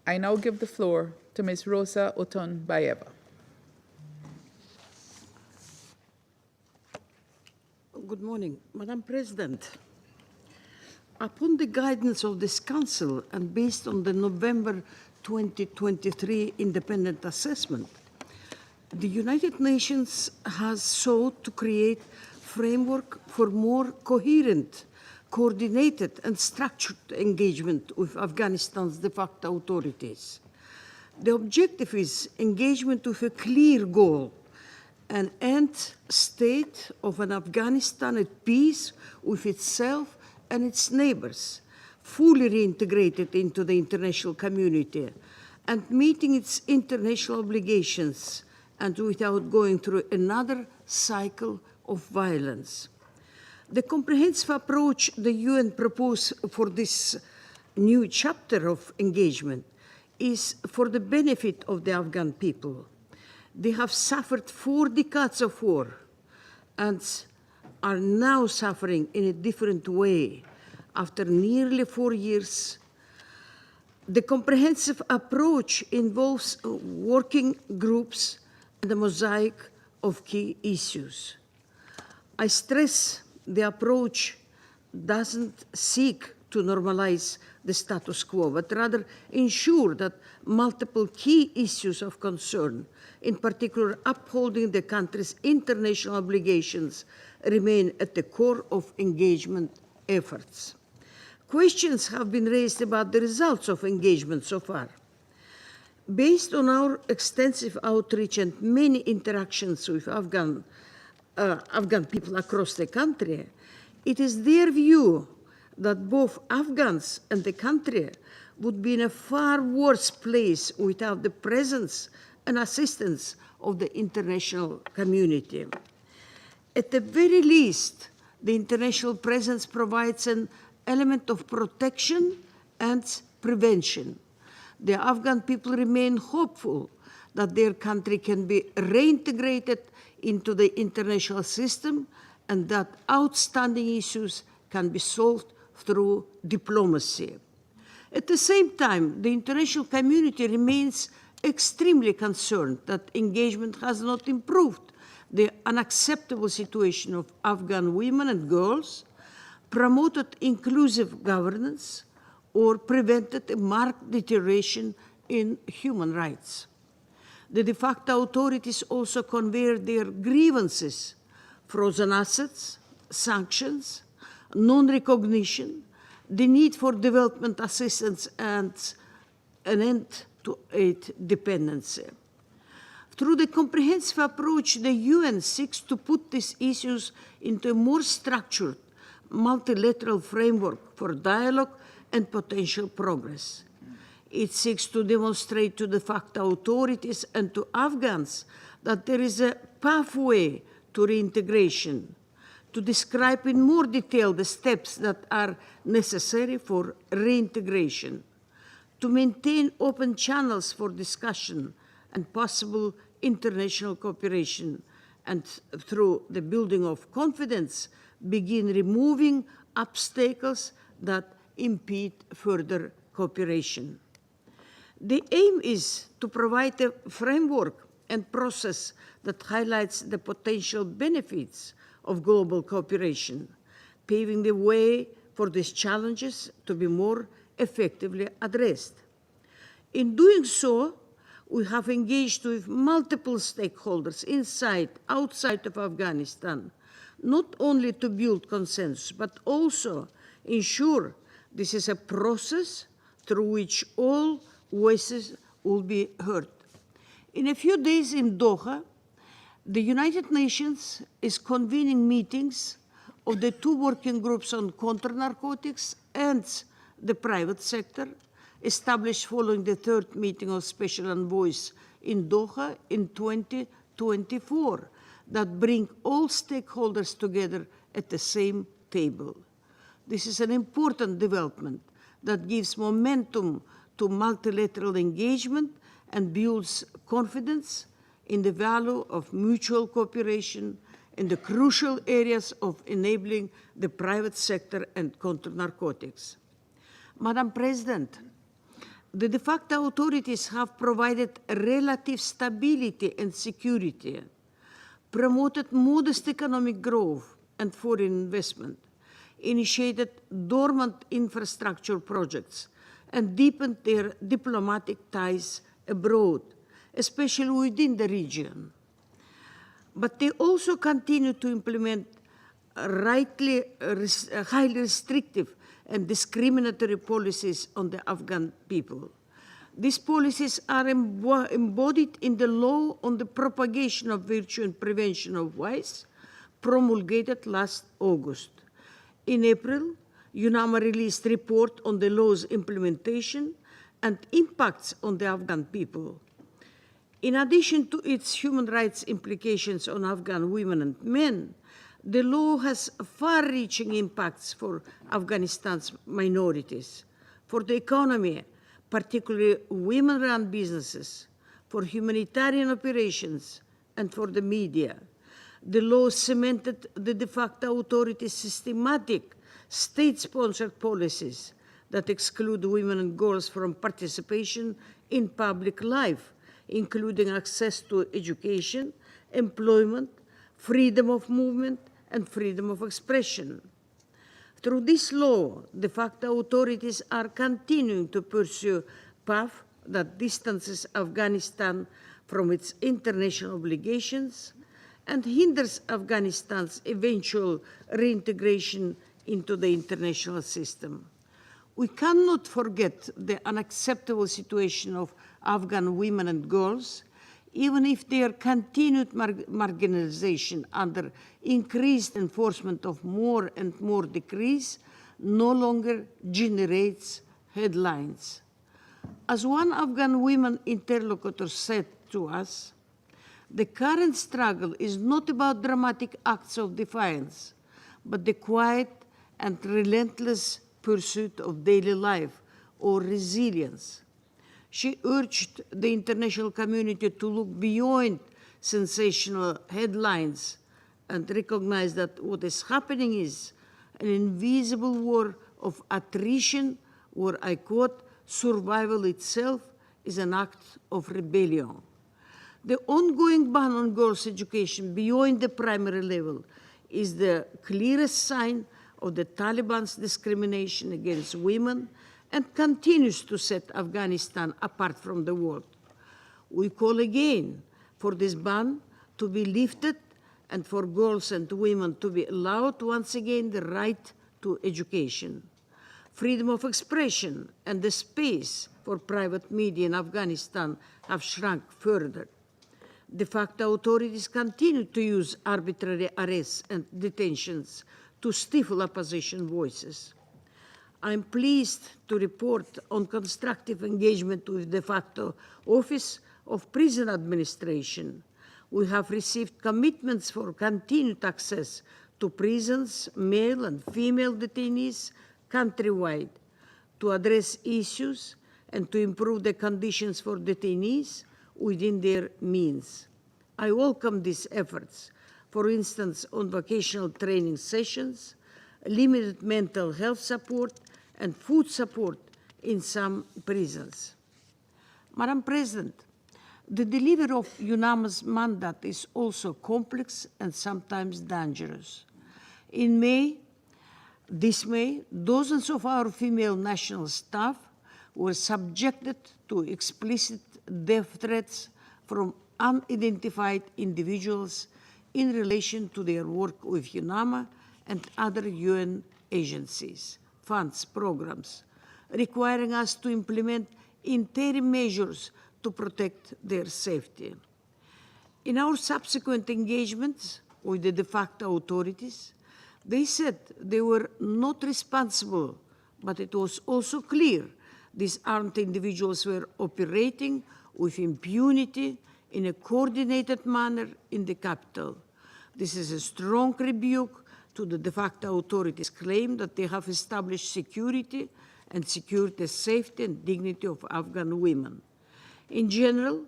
I now give the floor to Ms. Roza Otunbayeva. Good morning, Madam President. Upon the guidance of this Council and based on the November 2023 independent assessment, the United Nations has sought to create framework for more coherent, coordinated and structured engagement with Afghanistan's de facto authorities. The objective is engagement with a clear goal, an end state of an Afghanistan at peace with itself and its neighbors, fully reintegrated into the international community and meeting its international obligations and without going through another cycle of violence. The comprehensive approach the UN proposed for this new chapter of engagement is for the benefit of the Afghan people. They have suffered 4 decades of war and are now suffering in a different way after nearly 4 years. The comprehensive approach involves working groups and a mosaic of key issues. I stress the approach doesn't seek to normalize the status quo, but rather ensure that multiple key issues of concern, in particular upholding the country's international obligations, remain at the core of engagement efforts. Questions have been raised about the results of engagement so far. Based on our extensive outreach and many interactions with Afghan people across the country, it is their view that both Afghans and the country would be in a far worse place without the presence and assistance of the international community. At the very least, the international presence provides an element of protection and prevention. The Afghan people remain hopeful that their country can be reintegrated into the international system and that outstanding issues can be solved through diplomacy. At the same time, the international community remains extremely concerned that engagement has not improved the unacceptable situation of Afghan women and girls, promoted inclusive governance, or prevented a marked deterioration in human rights. The de facto authorities also conveyed their grievances: frozen assets, sanctions, non-recognition, the need for development assistance, and an end to aid dependency. Through the comprehensive approach, the UN seeks to put these issues into a more structured, multilateral framework for dialogue and potential progress. It seeks to demonstrate to the de facto authorities and to Afghans that there is a pathway to reintegration, to describe in more detail the steps that are necessary for reintegration, to maintain open channels for discussion and possible international cooperation, and through the building of confidence, begin removing obstacles that impede further cooperation. The aim is to provide a framework and process that highlights the potential benefits of global cooperation, paving the way for these challenges to be more effectively addressed. In doing so, we have engaged with multiple stakeholders inside, outside of Afghanistan, not only to build consensus, but also ensure this is a process through which all voices will be heard. In a few days in Doha, the United Nations is convening meetings of the 2 working groups on counter-narcotics and the private sector, established following the 3rd meeting of Special Envoys in Doha in 2024, that bring all stakeholders together at the same table. This is an important development that gives momentum to multilateral engagement and builds confidence in the value of mutual cooperation in the crucial areas of enabling the private sector and counter-narcotics. Madam President, The de facto authorities have provided relative stability and security, promoted modest economic growth and foreign investment, initiated dormant infrastructure projects, and deepened their diplomatic ties abroad, especially within the region. But they also continue to implement highly restrictive and discriminatory policies on the Afghan people. These policies are embodied in the law on the propagation of virtue and prevention of vice, promulgated last August. In April, UNAMA released a report on the law's implementation and impacts on the Afghan people. In addition to its human rights implications on Afghan women and men, the law has far-reaching impacts for Afghanistan's minorities, for the economy, particularly women-run businesses, for humanitarian operations, and for the media. The law cemented the de facto authorities' systematic state-sponsored policies that exclude women and girls from participation in public life, including access to education, employment, freedom of movement, and freedom of expression. Through this law, de facto authorities are continuing to pursue a path that distances Afghanistan from its international obligations and hinders Afghanistan's eventual reintegration into the international system. We cannot forget the unacceptable situation of Afghan women and girls, even if their continued marginalization under increased enforcement of more and more decrees no longer generates headlines. As one Afghan women interlocutor said to us, the current struggle is not about dramatic acts of defiance, but the quiet and relentless pursuit of daily life or resilience. She urged the international community to look beyond sensational headlines and recognize that what is happening is an invisible war of attrition where, I quote, survival itself is an act of rebellion. The ongoing ban on girls' education beyond the primary level is the clearest sign of the Taliban's discrimination against women and continues to set Afghanistan apart from the world. We call again for this ban to be lifted and for girls and women to be allowed once again the right to education. Freedom of expression and the space for private media in Afghanistan have shrunk further. De facto authorities continue to use arbitrary arrests and detentions to stifle opposition voices. I'm pleased to report on constructive engagement with de facto Office of Prison Administration. We have received commitments for continued access to prisons, male and female detainees countrywide, to address issues and to improve the conditions for detainees within their means. I welcome these efforts, for instance, on vocational training sessions, limited mental health support, and food support in some prisons. Madam President, the delivery of UNAMA's mandate is also complex and sometimes dangerous. In this May, dozens of our female national staff were subjected to explicit death threats from unidentified individuals in relation to their work with UNAMA and other UN agencies, funds, programs, requiring us to implement interim measures to protect their safety. In our subsequent engagements with the de facto authorities, they said they were not responsible, but it was also clear these armed individuals were operating with impunity in a coordinated manner in the capital. This is a strong rebuke to the de facto authorities' claim that they have established security and secured the safety and dignity of Afghan women. In general,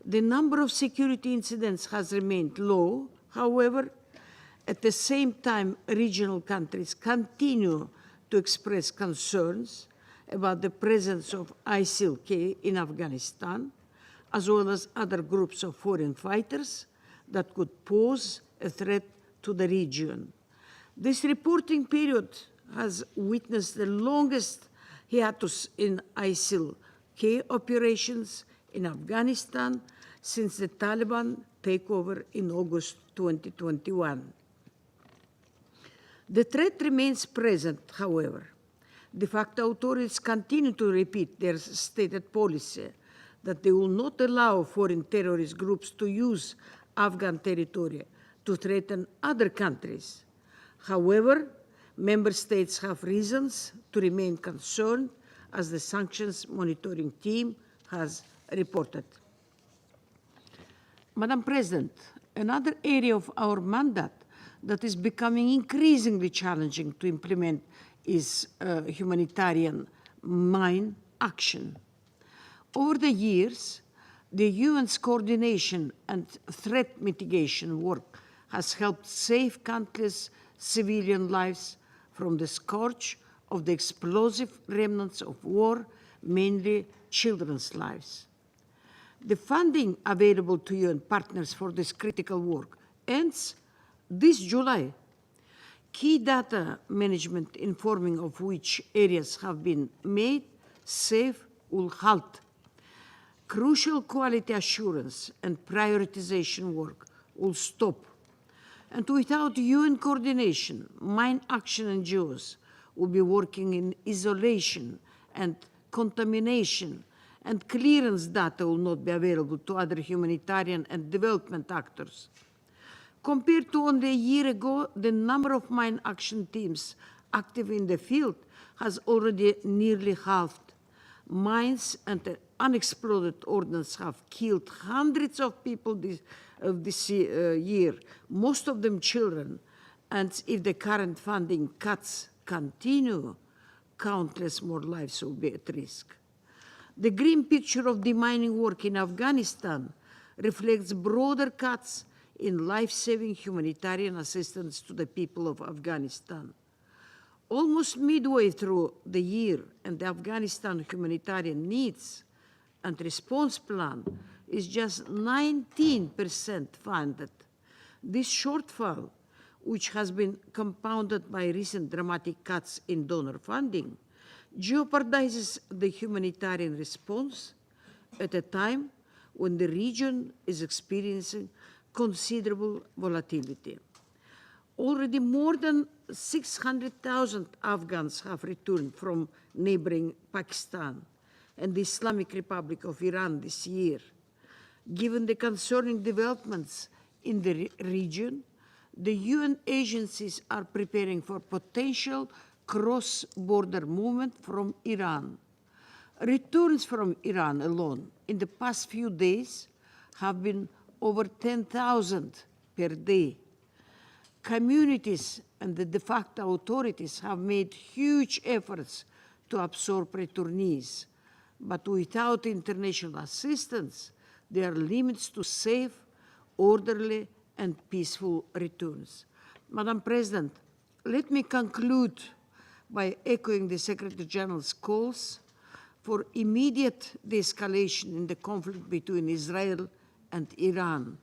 the number of security incidents has remained low. However, at the same time, regional countries continue to express concerns about the presence of ISIL-K in Afghanistan, as well as other groups of foreign fighters that could pose a threat to the region. This reporting period has witnessed the longest hiatus in ISIL-K operations in Afghanistan since the Taliban takeover in August 2021. The threat remains present, however. De facto authorities continue to repeat their stated policy that they will not allow foreign terrorist groups to use Afghan territory to threaten other countries. However, member states have reasons to remain concerned, as the sanctions monitoring team has reported. Madam President, another area of our mandate that is becoming increasingly challenging to implement is humanitarian mine action. Over the years, the UN's coordination and threat mitigation work has helped save countless civilian lives from the scourge of the explosive remnants of war, mainly children's lives. The funding available to UN partners for this critical work ends this July. Key data management informing of which areas have been made safe will halt. Crucial quality assurance and prioritization work will stop. And without UN coordination, mine action NGOs will be working in isolation, and contamination and clearance data will not be available to other humanitarian and development actors. Compared to only a year ago, the number of mine action teams active in the field has already nearly halved. Mines and unexploded ordnance have killed hundreds of people this year, most of them children, and if the current funding cuts continue, countless more lives will be at risk. The grim picture of demining work in Afghanistan reflects broader cuts in life-saving humanitarian assistance to the people of Afghanistan. Almost midway through the year, and the Afghanistan humanitarian needs and response plan is just 19% funded. This shortfall, which has been compounded by recent dramatic cuts in donor funding, jeopardizes the humanitarian response at a time when the region is experiencing considerable volatility. Already more than 600,000 Afghans have returned from neighboring Pakistan and the Islamic Republic of Iran this year. Given the concerning developments in the region, the UN agencies are preparing for potential cross-border movement from Iran. Returns from Iran alone in the past few days have been over 10,000 per day. Communities and the de facto authorities have made huge efforts to absorb returnees, but without international assistance, there are limits to safe, orderly, and peaceful returns. Madam President, let me conclude by echoing the Secretary General's calls for immediate de-escalation in the conflict between Israel and Iran.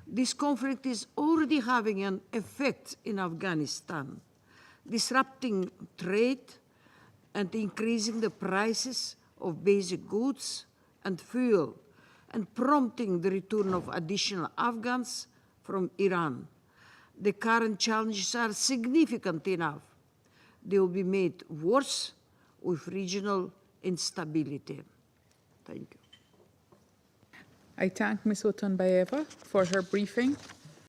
This conflict is already having an effect in Afghanistan, disrupting trade and increasing the prices of basic goods and fuel, and prompting the return of additional Afghans from Iran. The current challenges are significant enough. They will be made worse with regional instability. Thank you. I thank Ms. Otunbayeva for her briefing